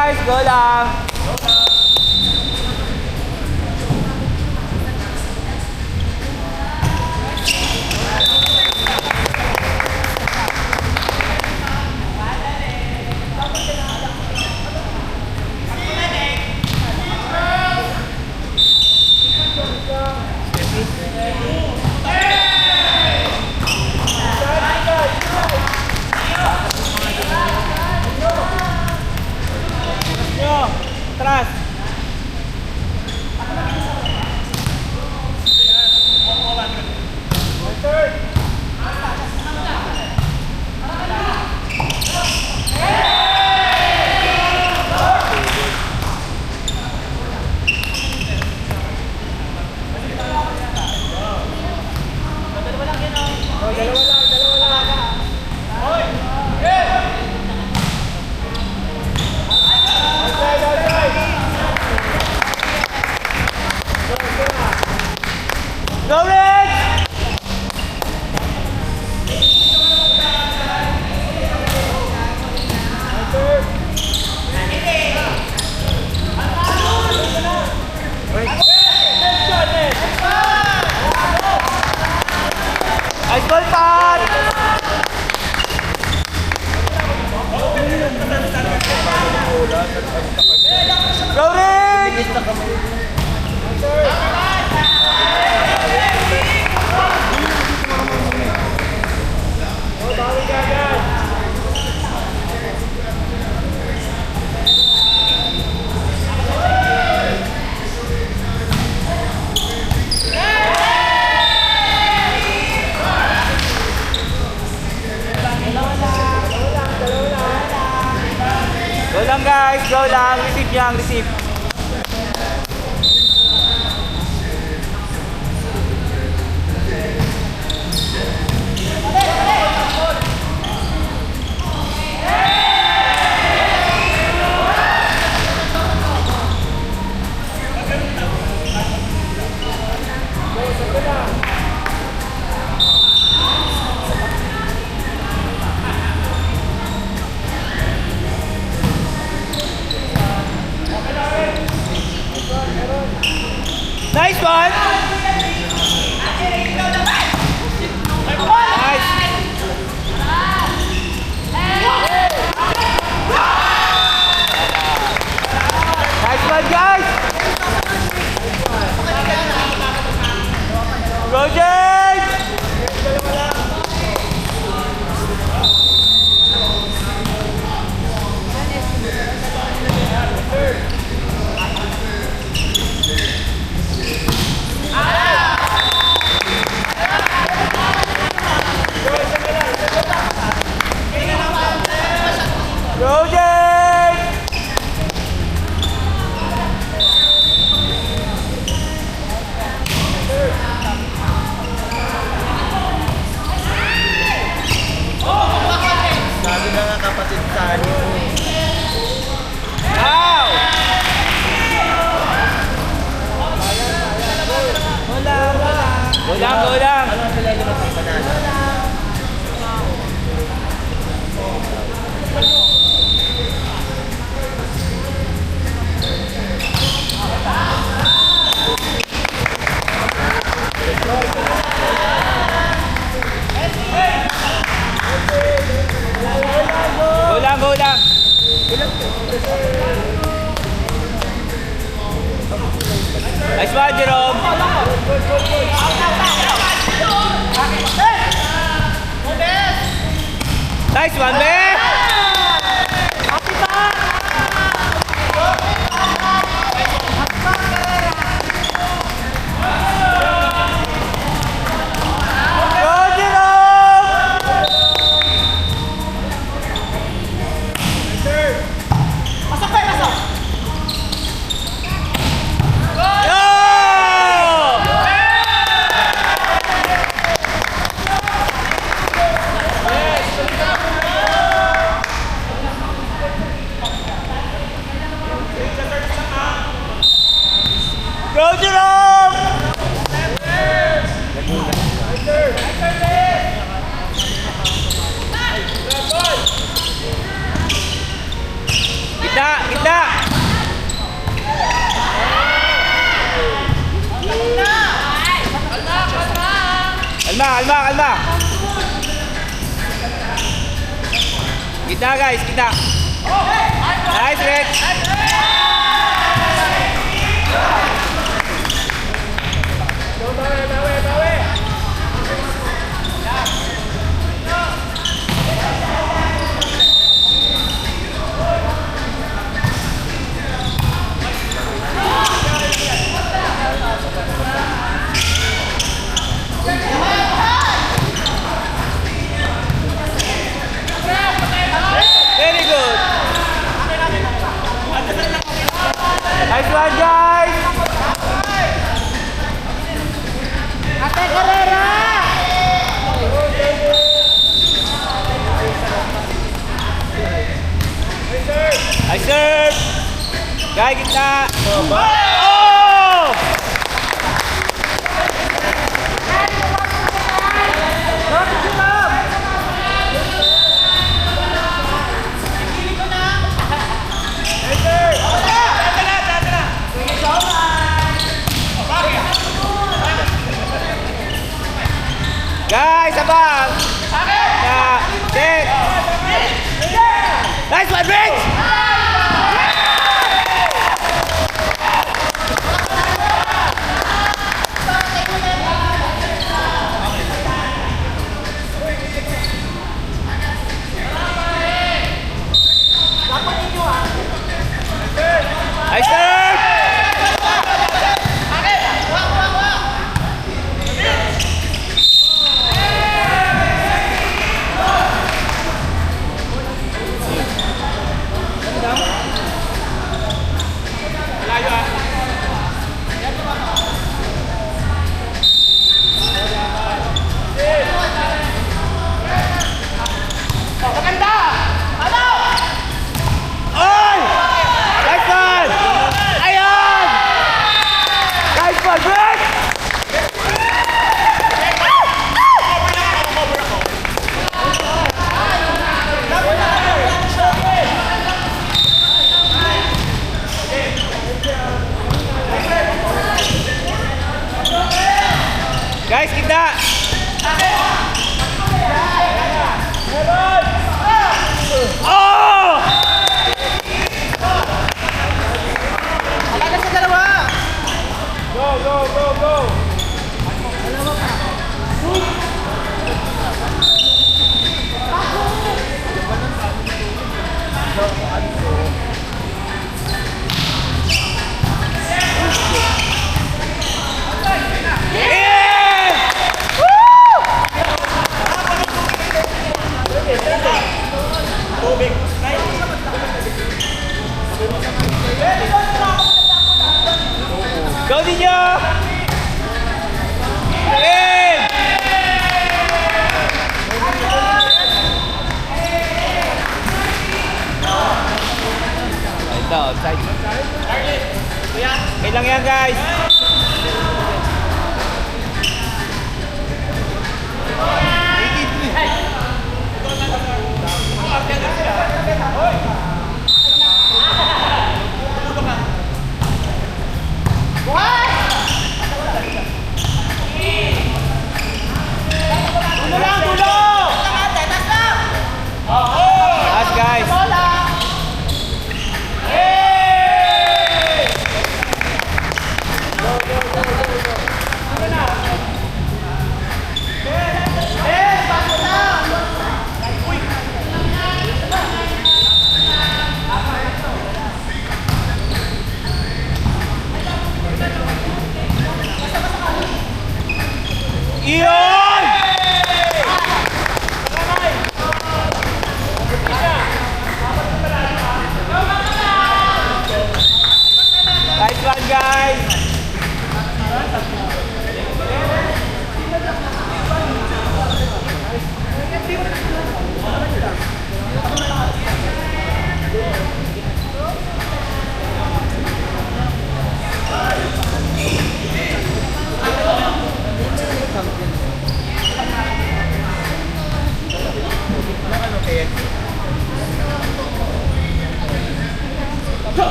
guys, go lang. Atras. Go Red! Nice ball, Pat! Go Red! Go lang guys, go lang. Receive yang, receive. Nice one! Nice! Nice one, guys! Go, James! Go, James! Sabi na nga kapatid sa akin. Ow! Go lang, go lang! Ano ang sila naman ang panalo? Go lang, go lang! Nice one, Jerome! Nice one, man! Go, Jerome! Go, Jerome! Gitna, gitna! Kalma, kalma. Kita guys, kita. Nice, Rex. Very good. Nice one, guys. Ate Carrera! Nice serve. Guys, kita. Oh! Guys, abang. Ya, set. Nice one, Rich. Nice serve. Oy! Nice one! Ayan! Nice one, Rick! Guys, kita! Oh! Wala sa dalawa! Go, go, go, go! Yeah! Go ninyo! In! Ito, outside. Okay lang yan, guys. Last, guys. Iyon! Nice one, guys!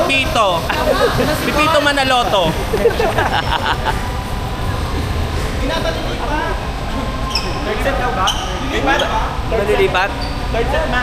Pipito. Pipito Manaloto. Third set daw ba? Lipat? Malilipat? Third set ma?